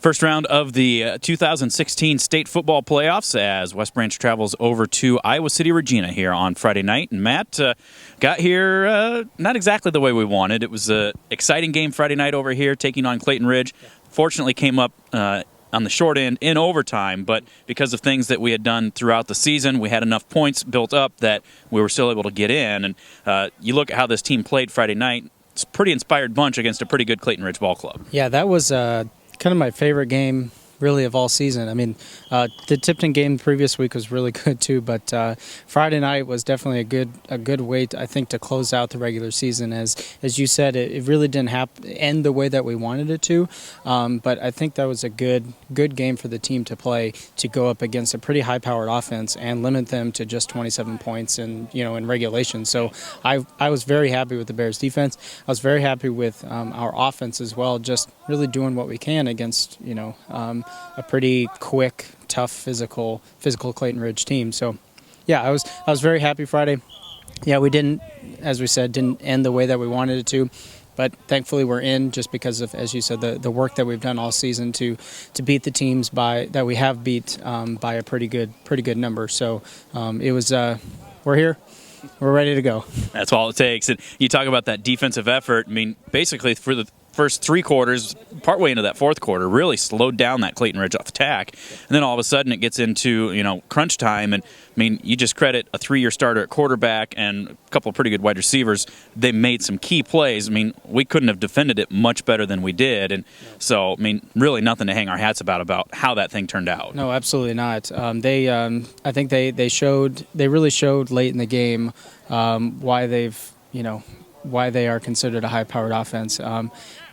First round of the 2016 state football playoffs as West Branch travels over to Iowa City, Regina here on Friday night. And Matt got here not exactly the way we wanted. It was an exciting game Friday night over here, taking on Clayton Ridge. Fortunately came up on the short end in overtime, but because of things that we had done throughout the season, we had enough points built up that we were still able to get in. And you look at how this team played Friday night, it's a pretty inspired bunch against a pretty good Clayton Ridge ball club. Yeah, that was kind of my favorite game, really, of all season. I mean, the Tipton game the previous week was really good too, but Friday night was definitely a good way, I think, to close out the regular season. As you said, it really didn't end the way that we wanted it to, but I think that was a good game for the team to play, to go up against a pretty high-powered offense and limit them to just 27 points in regulation. So I was very happy with the Bears' defense. I was very happy with our offense as well, just really doing what we can against a pretty quick, tough, physical Clayton Ridge team. So, yeah, I was very happy Friday. Yeah, we didn't, as we said, didn't end the way that we wanted it to, but thankfully we're in just because of, as you said, the work that we've done all season to beat the teams that we have beat by a pretty good number. So it was we're here. We're ready to go. That's all it takes. And you talk about that defensive effort. I mean, basically for the first three quarters, partway into that fourth quarter, really slowed down that Clayton Ridge attack. And then all of a sudden it gets into, crunch time. And, I mean, you just credit a three-year starter at quarterback and a couple of pretty good wide receivers. They made some key plays. I mean, we couldn't have defended it much better than we did. And so, I mean, really nothing to hang our hats about how that thing turned out. No, absolutely not. I think they really showed late in the game why they are considered a high-powered offense.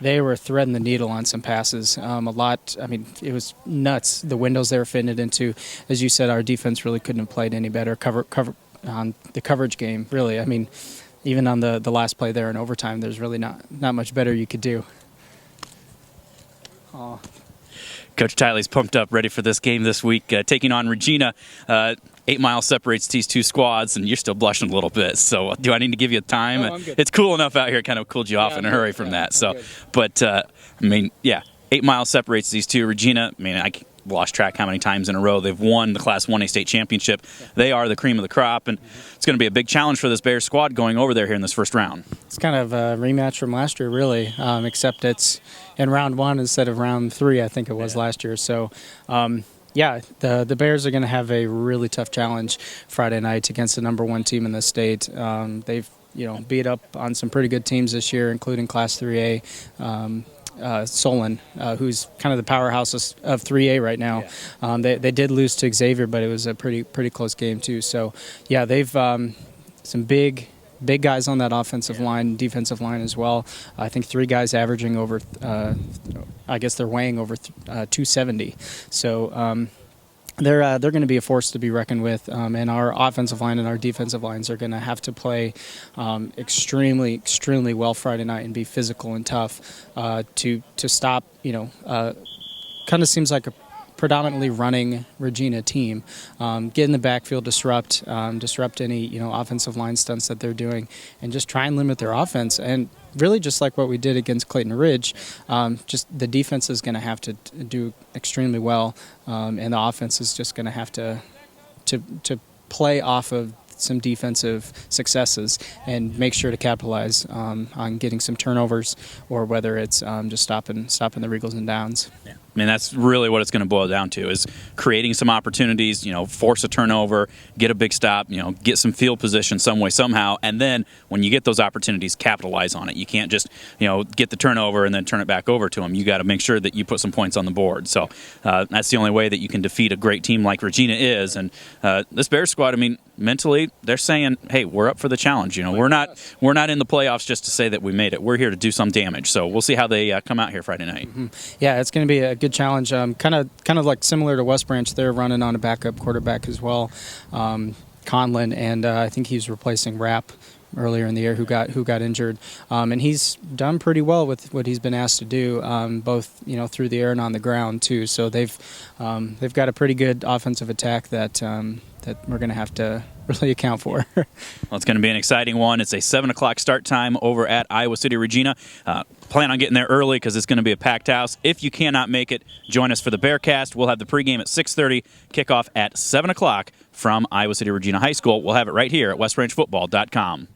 They were threading the needle on some passes. A lot. I mean, it was nuts. The windows they were fitting it into. As you said, our defense really couldn't have played any better. Cover on the coverage game. Really, I mean, even on the last play there in overtime, there's really not much better you could do. Oh. Coach Tiley's pumped up, ready for this game this week, taking on Regina. 8 miles separates these two squads, and you're still blushing a little bit. So do I need to give you time? No, I'm good. It's cool enough out here, kind of cooled you off in a hurry from that. So, good. But, 8 miles separates these two. Regina, I mean, I lost track how many times in a row they've won the Class 1A state championship. Yeah. They are the cream of the crop, and it's going to be a big challenge for this Bears squad going over there here in this first round. It's kind of a rematch from last year, really, except it's in round one instead of round three, I think it was last year. So, the Bears are going to have a really tough challenge Friday night against the number one team in the state. They've beat up on some pretty good teams this year, including Class 3A. Solon, who's kind of the powerhouse of 3A right now. Yeah. They did lose to Xavier, but it was a pretty close game too. So, yeah, they've some big guys on that offensive line, defensive line as well. I think 3 guys averaging over, I guess they're weighing over 270. So they're going to be a force to be reckoned with, and our offensive line and our defensive lines are going to have to play extremely well Friday night and be physical and tough to stop. Kind of seems like a predominantly running Regina team. Get in the backfield, disrupt any offensive line stunts that they're doing, and just try and limit their offense. And really, just like what we did against Clayton Ridge, just the defense is going to have to do extremely well, and the offense is just going to have to play off of some defensive successes and make sure to capitalize on getting some turnovers, or whether it's just stopping the Regals and downs. Yeah. I mean, that's really what it's going to boil down to, is creating some opportunities, force a turnover, get a big stop, get some field position some way, somehow, and then when you get those opportunities, capitalize on it. You can't just, get the turnover and then turn it back over to them. You got to make sure that you put some points on the board. So that's the only way that you can defeat a great team like Regina is. And this Bears squad, I mean, mentally, they're saying, hey, we're up for the challenge. We're not in the playoffs just to say that we made it. We're here to do some damage. So we'll see how they come out here Friday night. Mm-hmm. Yeah, it's going to be a good challenge. Kind of like similar to West Branch, they're running on a backup quarterback as well, Conlon, and I think he's replacing Rapp earlier in the year who got injured, and he's done pretty well with what he's been asked to do, both through the air and on the ground too. So they've got a pretty good offensive attack that we're going to have to really account for. Well, it's going to be an exciting one. It's a 7 o'clock start time over at Iowa City, Regina. plan on getting there early because it's going to be a packed house. If you cannot make it, join us for the Bearcast. We'll have the pregame at 6:30, kickoff at 7 o'clock from Iowa City Regina High School. We'll have it right here at westbranchfootball.com.